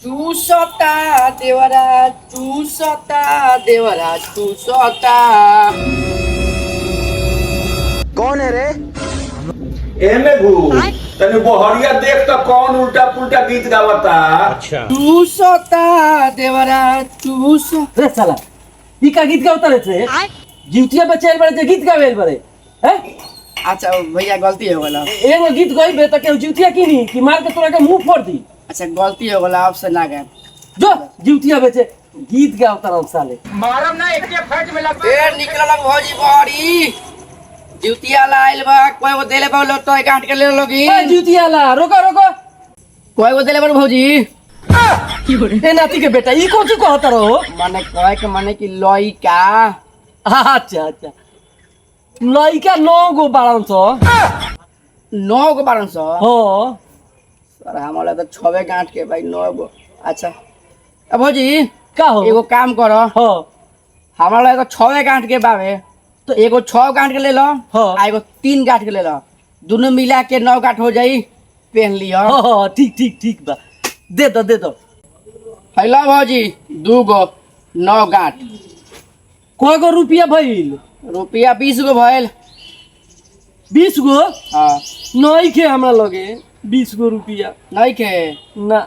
चूसता देवरा चूसता देवरा चूसता। कौन है रे? एमे घू तने बहरिया देख तो कौन उल्टा पुल्टा गीत गावता। चूसता देवरा चूस। रे साला ई का गीत गावता रे जीवतिया बचाइल बड़े जे गीत गावेल बड़े हैं। अच्छा भैया गलती हो गला। एगो गीत गइबे त के जीवतिया की नी कि मार के तोरा के मुंह फोड़ दी। अच्छा गलती हो गला आपसे ना गए। जो जीवतिया बेचे गीत गावता रहो साले। मारम ना एक फट में लग पेड़ निकलल भौजी बहरी जुतिया लाइल बा कोई वो देले बा लो तो काट के ले लोगी। ए जीवतिया ला रोको रोको। कोई वो देले बा भौजी ए नाती के बेटा ई कोची कहता रहो? माने कहे के माने कि लइका। अच्छा अच्छा लइका 9 गो बारन सौ। 9 गो 1200। हो सर हमारा तो 6 गांठ के भाई 9 गो। अच्छा अब भौजी का हो एगो काम करो हो हमारा एगो 6 गांठ के बावे तो एगो 6 गांठ के ले लो हाँ। आ एगो 3 गांठ के ले लो दोनों मिला के 9 गांठ हो जाई पहन लियो। हो ठीक ठीक ठीक बा दे दो। हेलो भौजी 2 गो 9 गांठ। कोई गो रुपया भइल? रुपया 20 गो भइल। 20 गो हाँ नहीं के हमरा लगे 20 गो रुपया नहीं के ना।